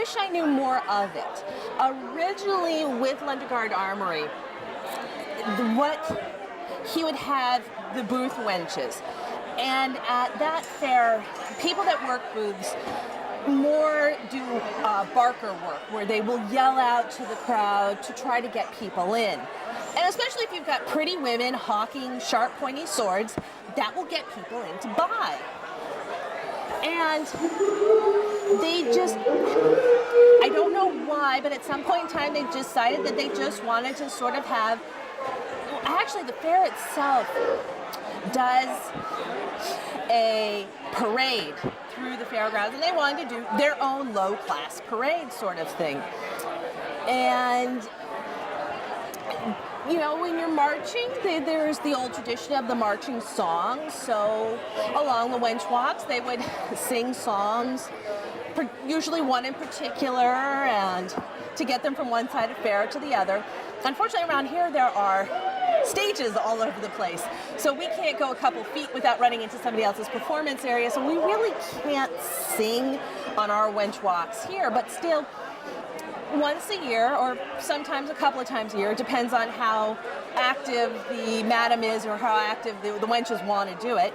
wish I knew more of it. Originally with Lundegaard Armory, what he would have the booth wenches. And at that fair, people that work booths more do barker work, where they will yell out to the crowd to try to get people in. And especially if you've got pretty women hawking sharp, pointy swords, that will get people in to buy. And they just, I don't know why, but at some point in time they decided that they just wanted to sort of have, actually the fair itself does a parade through the fairgrounds, and they wanted to do their own low-class parade sort of thing. And you know, when you're marching, there's the old tradition of the marching songs. So along the wench walks, they would sing songs, usually one in particular, and to get them from one side of fair to the other. Unfortunately, around here, there are stages all over the place. So we can't go a couple feet without running into somebody else's performance area. So we really can't sing on our wench walks here, but still, once a year, or sometimes a couple of times a year, it depends on how active the madam is or how active the wenches want to do it.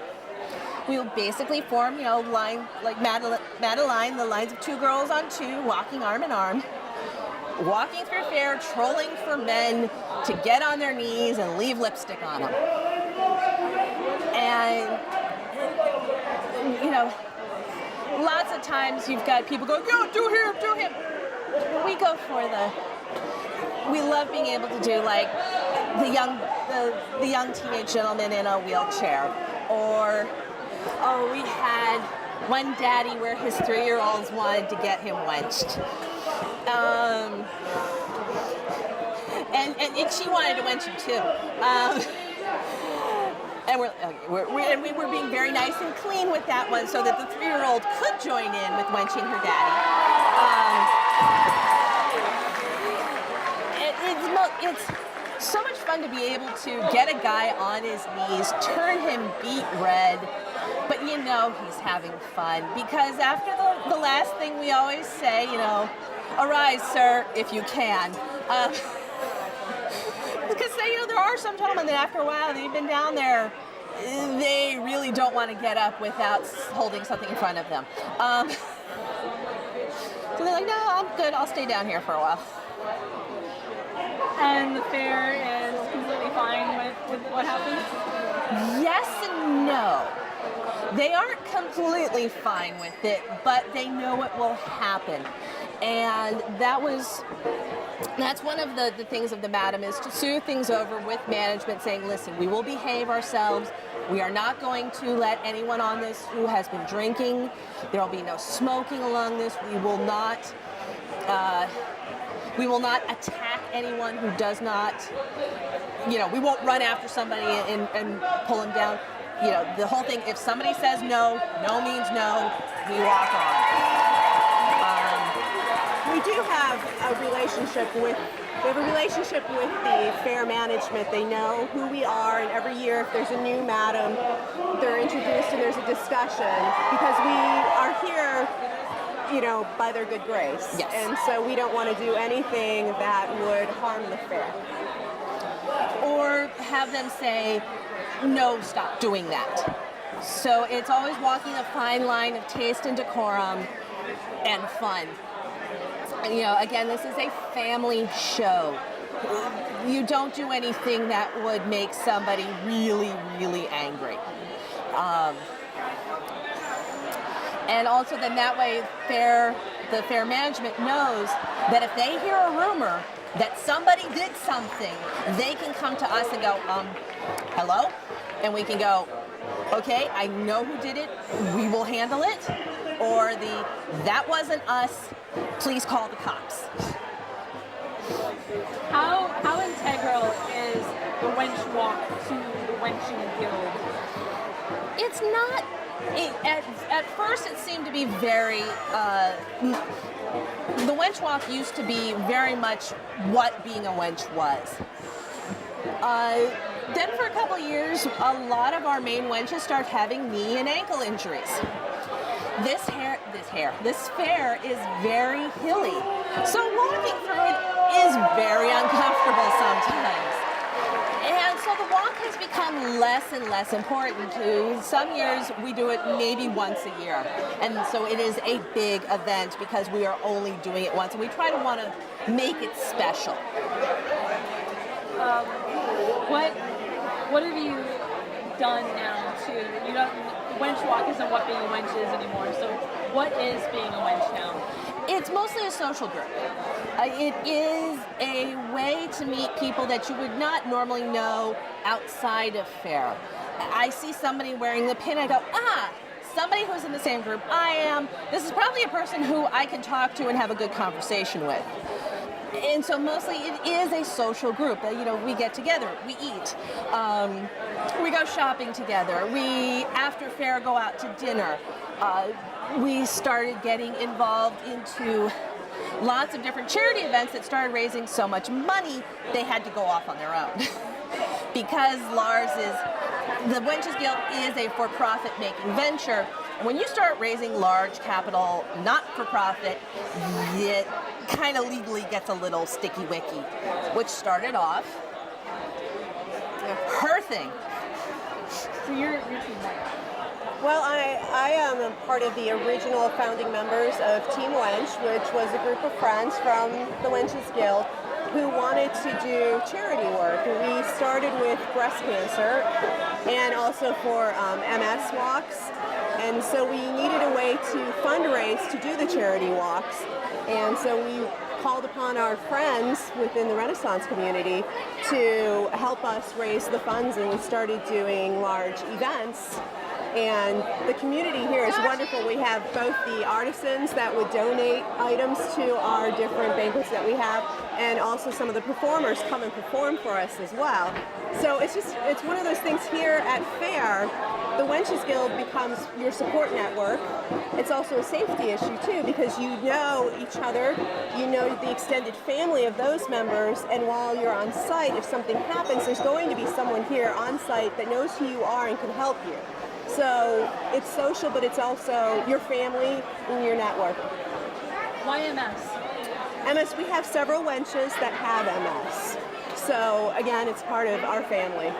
We'll basically form, you know, line like Madeline, the lines of two girls on two, walking arm in arm, walking through fair, trolling for men to get on their knees and leave lipstick on them. And, you know, lots of times you've got people go, "Yo, do him, do him." We go for we love being able to do like the young teenage gentleman in a wheelchair, or we had one daddy where his 3-year-olds wanted to get him wenched, and she wanted to wench him too, and we were being very nice and clean with that one so that the 3-year-old could join in with wenching her daddy. It's so much fun to be able to get a guy on his knees, turn him beet red, but you know he's having fun, because after the last thing we always say, you know, "Arise, sir, if you can." Because you know, there are some gentlemen that after a while they've been down there, they really don't want to get up without holding something in front of them. So they're like, "No, I'm good, I'll stay down here for a while." And the fair is completely fine with what happens? Yes and no. They aren't completely fine with it, but they know it will happen. And that's one of the things of the madam, is to soothe things over with management, saying, "Listen, we will behave ourselves. We are not going to let anyone on this who has been drinking. There will be no smoking along this. We will not attack anyone who does not, you know, we won't run after somebody and pull them down. You know, the whole thing, if somebody says no, no means no, we walk on." We do have a relationship with the fair management. They know who we are, and every year if there's a new madam, they're introduced and there's a discussion, because we are here, you know, by their good grace. Yes. And so we don't want to do anything that would harm the fair. Or have them say, "No, stop doing that." So it's always walking a fine line of taste and decorum and fun. And, you know, again, this is a family show. You don't do anything that would make somebody really, really angry. And also then that way the fair management knows that if they hear a rumor that somebody did something, they can come to us and go, "Hello?" And we can go, "Okay, I know who did it, we will handle it," or "That wasn't us, please call the cops." How integral is the wench walk to the wenching guild? It's not. At first, it seemed to be very. The wench walk used to be very much what being a wench was. Then, for a couple of years, a lot of our main wenches start having knee and ankle injuries. This This fair is very hilly. So walking through it is very uncomfortable sometimes. And so the walk has become less and less important. To some years, we do it maybe once a year. And so it is a big event because we are only doing it once. And we try to want to make it special. What have you done now to, you don't, wench walk isn't what being a wench is anymore, so what is being a wench now? It's mostly a social group. It is a way to meet people that you would not normally know outside of fair. I see somebody wearing the pin, I go, somebody who's in the same group I am. This is probably a person who I can talk to and have a good conversation with. And so mostly it is a social group. We get together, we eat, we go shopping together, we, after fair, go out to dinner. We started getting involved into lots of different charity events that started raising so much money, they had to go off on their own. Because the Wenches Guild is a for-profit making venture. And when you start raising large capital, not-for-profit, it kind of legally gets a little sticky-wicky, which started off her thing. So you're Team Wench. Well, I am a part of the original founding members of Team Wench, which was a group of friends from the Wenches Guild who wanted to do charity work. We started with breast cancer and also for MS walks. And so we needed a way to fundraise to do the charity walks. And so we called upon our friends within the Renaissance community to help us raise the funds, and we started doing large events. And the community here is wonderful. We have both the artisans that would donate items to our different banquets that we have, and also some of the performers come and perform for us as well. So it's one of those things here at fair. The Wenches Guild becomes your support network. It's also a safety issue too, because you know each other, you know the extended family of those members, and while you're on site, if something happens, there's going to be someone here on site that knows who you are and can help you. So it's social, but it's also your family and your network. Why MS? MS, we have several wenches that have MS. So again, it's part of our family.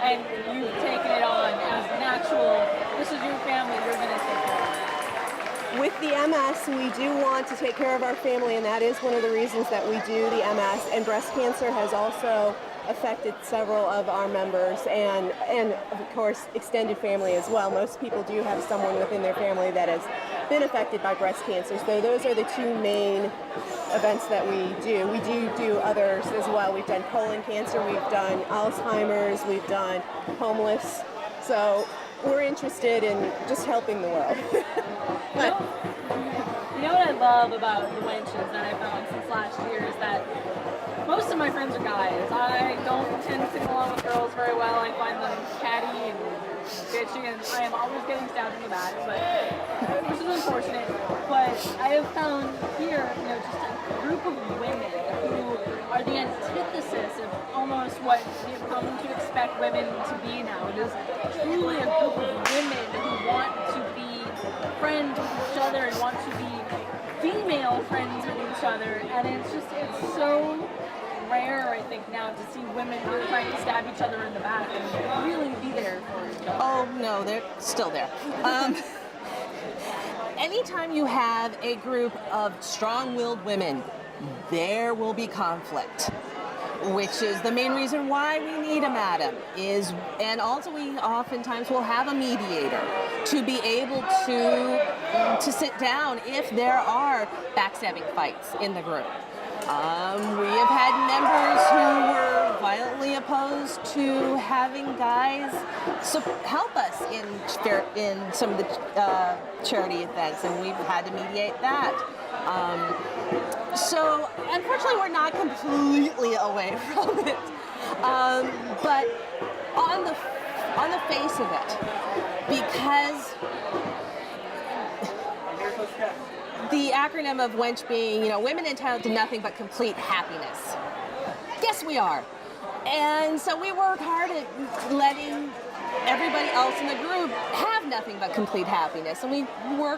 And you've taken it on as natural, this is your family, you're going to take care of it. With the MS, we do want to take care of our family, and that is one of the reasons that we do the MS. And breast cancer has also affected several of our members, and of course extended family as well. Most people do have someone within their family that has been affected by breast cancer. So those are the two main events that we do. We do others as well. We've done colon cancer, we've done Alzheimer's, we've done homeless. So we're interested in just helping the world. You know what I love about the wenches that I've found since last year is that most of my friends are guys. I don't tend to get along with girls very well. I find them catty and bitchy, and I am always getting stabbed in the back, which is unfortunate. But I have found here, just a group of women who are the antithesis of almost what we've come to expect women to be now. It is truly a group of women who want to be friends with each other and want to be female friends with each other, and it's so rare, I think, now to see women really trying to stab each other in the back and really be there for each other. Oh, no, they're still there. Anytime you have a group of strong-willed women, there will be conflict, which is the main reason why we need a madam. And also we oftentimes will have a mediator to be able to sit down if there are backstabbing fights in the group. We have had members who were violently opposed to having guys help us in some of the charity events, and we've had to mediate that. So unfortunately, we're not completely away from it, but on the face of it, because the acronym of wench being, women entitled to nothing but complete happiness. Yes, we are. And so we work hard at letting everybody else in the group have nothing but complete happiness, and we work